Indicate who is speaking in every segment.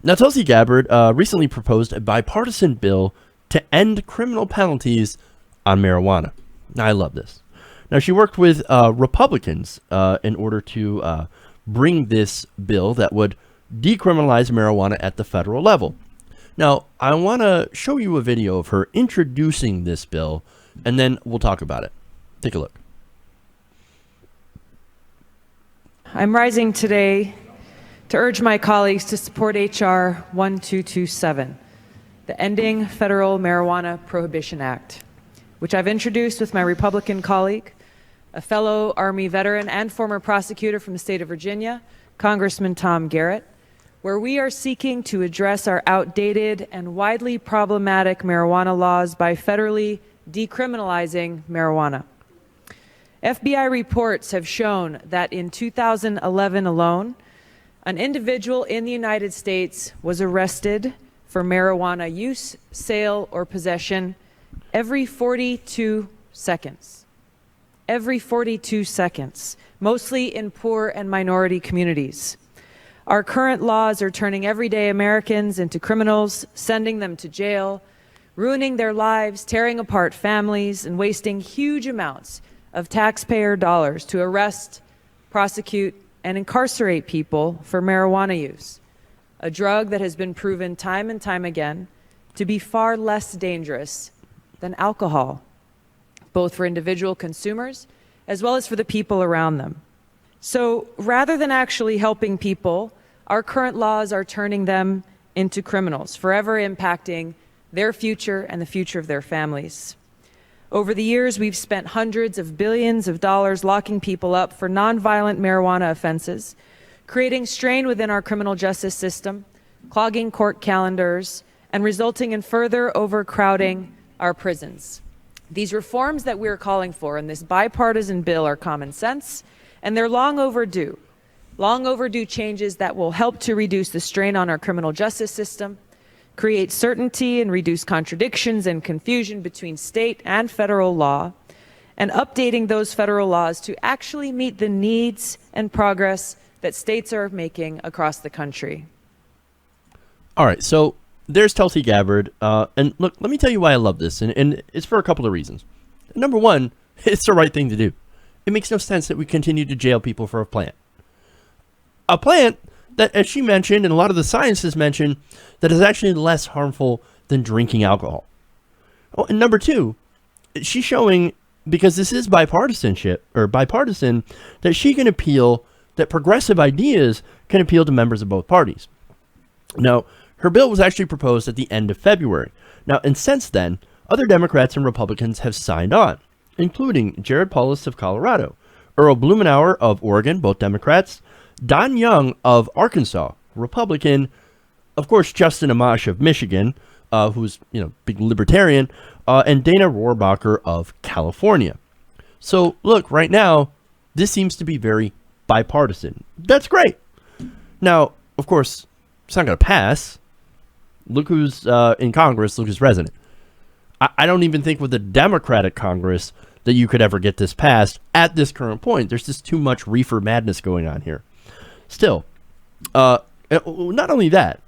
Speaker 1: Now, Tulsi Gabbard recently proposed a bipartisan bill to end criminal penalties on marijuana. Now, I love this. Now, she worked with Republicans in order to bring this bill that would decriminalize marijuana at the federal level. Now, I want to show you a video of her introducing this bill, and then we'll talk about it. Take a look.
Speaker 2: I'm rising today to urge my colleagues to support H.R. 1227, the Ending Federal Marijuana Prohibition Act, which I've introduced with my Republican colleague, a fellow Army veteran and former prosecutor from the state of Virginia, Congressman Tom Garrett, where we are seeking to address our outdated and widely problematic marijuana laws by federally decriminalizing marijuana. FBI reports have shown that in 2011 alone, an individual in the United States was arrested for marijuana use, sale, or possession every 42 seconds. Every 42 seconds, mostly in poor and minority communities. Our current laws are turning everyday Americans into criminals, sending them to jail, ruining their lives, tearing apart families, and wasting huge amounts of taxpayer dollars to arrest, prosecute, and incarcerate people for marijuana use, a drug that has been proven time and time again to be far less dangerous than alcohol, both for individual consumers as well as for the people around them. So rather than actually helping people, our current laws are turning them into criminals, forever impacting their future and the future of their families. Over the years, we've spent hundreds of billions of dollars locking people up for nonviolent marijuana offenses, creating strain within our criminal justice system, clogging court calendars, and resulting in further overcrowding our prisons. These reforms that we're calling for in this bipartisan bill are common sense, and they're long overdue changes that will help to reduce the strain on our criminal justice system, create certainty and reduce contradictions and confusion between state and federal law, and updating those federal laws to actually meet the needs and progress that states are making across the country.
Speaker 1: All right, so there's Tulsi Gabbard. And look, let me tell you why I love this, and it's for a couple of reasons. Number one, it's the right thing to do. It makes no sense that we continue to jail people for a plant. A plant that, as she mentioned, and a lot of the science has mentioned, that is actually less harmful than drinking alcohol. Oh, and number two, she's showing, because this is bipartisan, that she can appeal, that progressive ideas can appeal to members of both parties. Now, her bill was actually proposed at the end of February. Now, and since then, other Democrats and Republicans have signed on, including Jared Polis of Colorado, Earl Blumenauer of Oregon, both Democrats, Don Young of Arkansas, Republican, of course, Justin Amash of Michigan, who's, big libertarian, and Dana Rohrabacher of California. So, look, right now, this seems to be very bipartisan. That's great. Now, of course, it's not going to pass. Look who's in Congress. Look who's president. I don't even think with a Democratic Congress that you could ever get this passed at this current point. There's just too much reefer madness going on here. Still, not only that,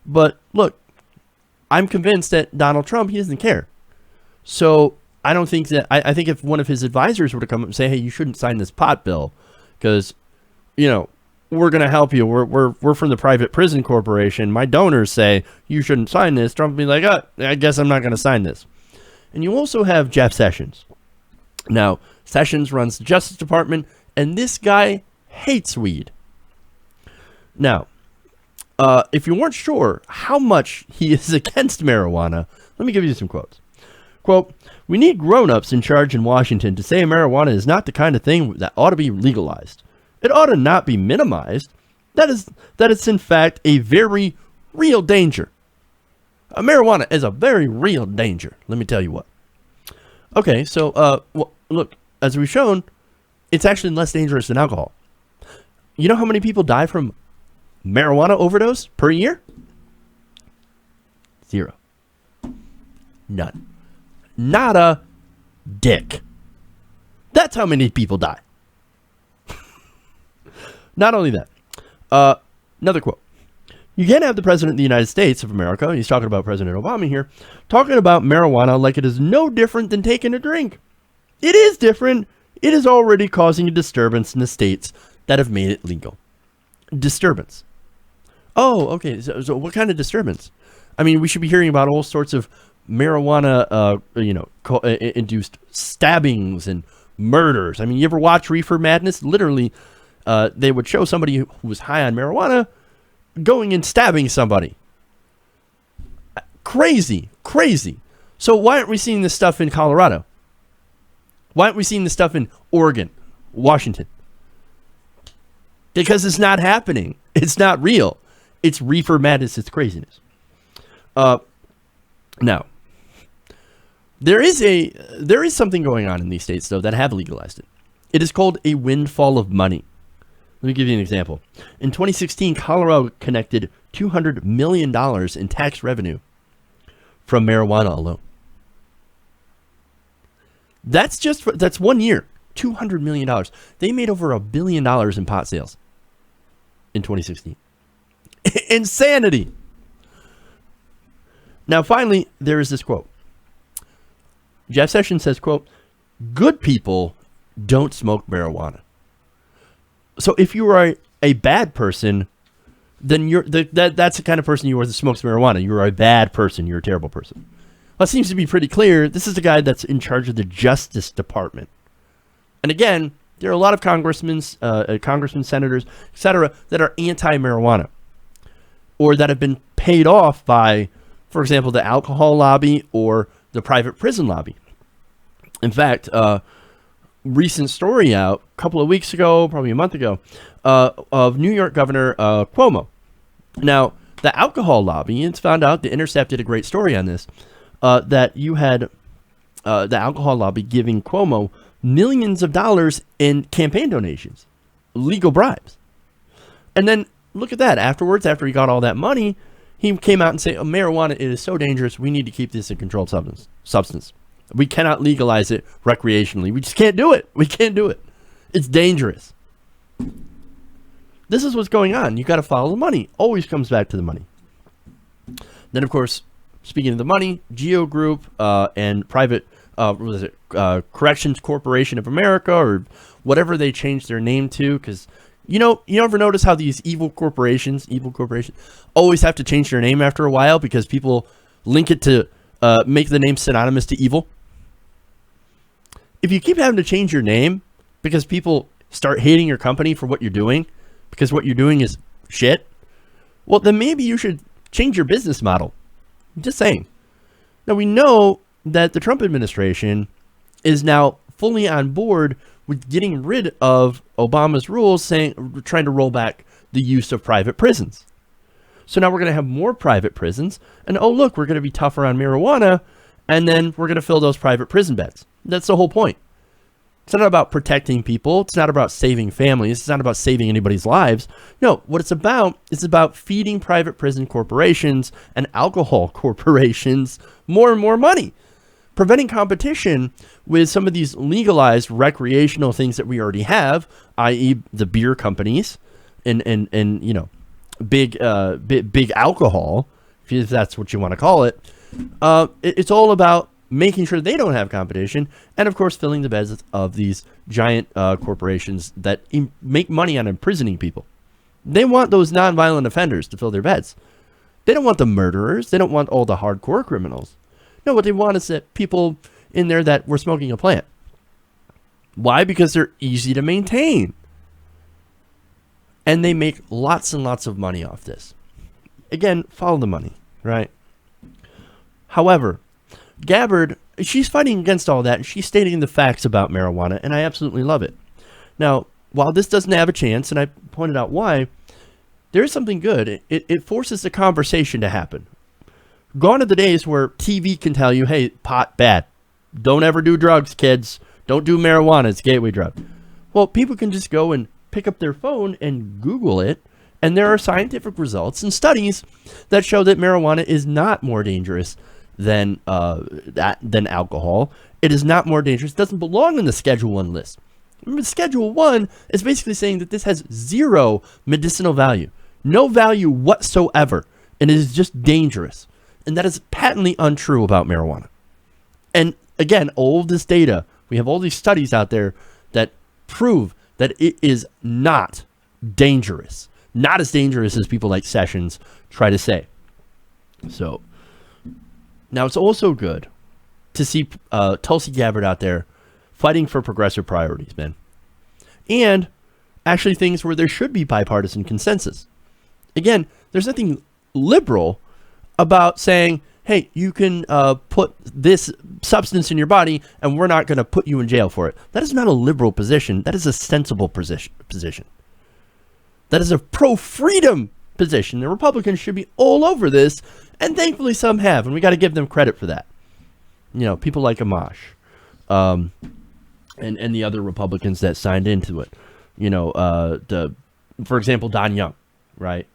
Speaker 1: but look, I'm convinced that Donald Trump, he doesn't care. So I don't think that, I think if one of his advisors were to come up and say, hey, you shouldn't sign this pot bill because, we're going to help you. We're from the private prison corporation. My donors say you shouldn't sign this. Trump would be like, I guess I'm not going to sign this. And you also have Jeff Sessions. Now, Sessions runs the Justice Department, and this guy hates weed. Now, if you weren't sure how much he is against marijuana, let me give you some quotes. Quote, "We need grown-ups in charge in Washington to say marijuana is not the kind of thing that ought to be legalized. It ought to not be minimized. That it's in fact a very real danger. Marijuana is a very real danger. Let me tell you what." Okay, so look, as we've shown, it's actually less dangerous than alcohol. You know how many people die from marijuana overdose per year? 0. None. Not a dick. That's how many people die. Not only that, another quote. You can't have the President of the United States of America, he's talking about President Obama here, talking about marijuana like it is no different than taking a drink. It is different. It is already causing a disturbance in the states that have made it legal. Disturbance. Oh, okay. So what kind of disturbance? I mean, we should be hearing about all sorts of marijuana, induced stabbings and murders. I mean, you ever watch Reefer Madness? Literally, they would show somebody who was high on marijuana going and stabbing somebody. Crazy. So why aren't we seeing this stuff in Colorado? Why aren't we seeing this stuff in Oregon, Washington? Because it's not happening. It's not real. It's reefer madness. It's craziness. Now, there is something going on in these states, though, that have legalized it. It is called a windfall of money. Let me give you an example. In 2016, Colorado connected $200 million in tax revenue from marijuana alone. That's 1 year, $200 million. They made over $1 billion in pot sales in 2016. Insanity. Now, finally, there is this quote. Jeff Sessions says, quote, "Good people don't smoke marijuana." So if you are a bad person, then that's the kind of person you are that smokes marijuana. You're a bad person. You're a terrible person. Well, it seems to be pretty clear. This is the guy that's in charge of the Justice Department. And again, there are a lot of congressmen, senators, etc., that are anti-marijuana or that have been paid off by, for example, the alcohol lobby or the private prison lobby. In fact, recent story out a couple of weeks ago, probably a month ago, of New York Governor Cuomo. Now, the alcohol lobby, it's found out, The Intercept did a great story on this, that you had the alcohol lobby giving Cuomo millions of dollars in campaign donations, legal bribes. And then look at that. Afterwards, after he got all that money, he came out and said, marijuana, it is so dangerous. We need to keep this a controlled substance. We cannot legalize it recreationally. We just can't do it. We can't do it. It's dangerous. This is what's going on. You got to follow the money. Always comes back to the money. Then, of course, speaking of the money, Geo Group and private, Corrections Corporation of America, or whatever they changed their name to, because you ever notice how these evil corporations always have to change their name after a while because people link it to make the name synonymous to evil? If you keep having to change your name because people start hating your company for what you're doing, because what you're doing is shit, well, then maybe you should change your business model. I'm just saying. Now, we know that the Trump administration is now fully on board with getting rid of Obama's rules, trying to roll back the use of private prisons. So now we're going to have more private prisons, and oh look, we're going to be tougher on marijuana, and then we're going to fill those private prison beds. That's the whole point. It's not about protecting people. It's not about saving families. It's not about saving anybody's lives. No, what it's about feeding private prison corporations and alcohol corporations more and more money, preventing competition with some of these legalized recreational things that we already have, i.e. the beer companies and big alcohol, if that's what you want to call it. It's all about making sure they don't have competition, and of course filling the beds of these giant corporations that make money on imprisoning people. They want those nonviolent offenders to fill their beds. They don't want the murderers. They don't want all the hardcore criminals. No, what they want is that people in there that were smoking a plant. Why? Because they're easy to maintain. And they make lots and lots of money off this. Again, follow the money, right? However, Gabbard, she's fighting against all that, and she's stating the facts about marijuana, and I absolutely love it. Now, while this doesn't have a chance, and I pointed out why, there is something good. It forces the conversation to happen. Gone are the days where TV can tell you, hey, pot, bad. Don't ever do drugs, kids. Don't do marijuana. It's a gateway drug. Well, people can just go and pick up their phone and Google it, and there are scientific results and studies that show that marijuana is not more dangerous than alcohol. It is not more dangerous. It doesn't belong in the Schedule 1 list. Remember, Schedule 1 is basically saying that this has zero medicinal value. no value whatsoever, and it is just dangerous. And that is patently untrue about marijuana. And again, all of this data, we have all these studies out there that prove that it is not dangerous. Not as dangerous as people like Sessions try to say. So, now it's also good to see Tulsi Gabbard out there fighting for progressive priorities, man. And actually things where there should be bipartisan consensus. Again, there's nothing liberal about saying, hey, you can put this substance in your body and we're not going to put you in jail for it. That is not a liberal position. That is a sensible position. That is a pro-freedom position. The Republicans should be all over this, and thankfully some have, and we got to give them credit for that. You know, people like Amash and the other Republicans that signed into it. You know, for example, Don Young, right?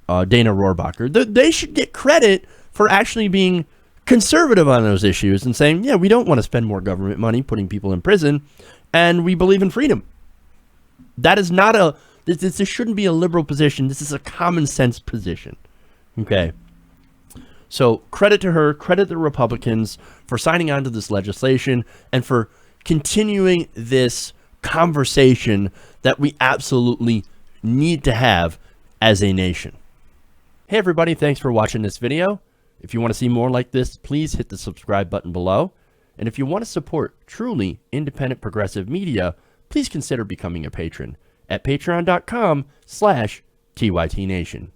Speaker 1: Dana Rohrabacher. They should get credit for actually being conservative on those issues and saying, yeah, we don't want to spend more government money putting people in prison, and we believe in freedom. That is not this shouldn't be a liberal position. This is a common sense position. Okay. So credit to her, credit the Republicans for signing on to this legislation and for continuing this conversation that we absolutely need to have as a nation. Hey everybody, thanks for watching this video. If you want to see more like this, please hit the subscribe button below. And if you want to support truly independent progressive media, please consider becoming a patron at patreon.com/TYTNation.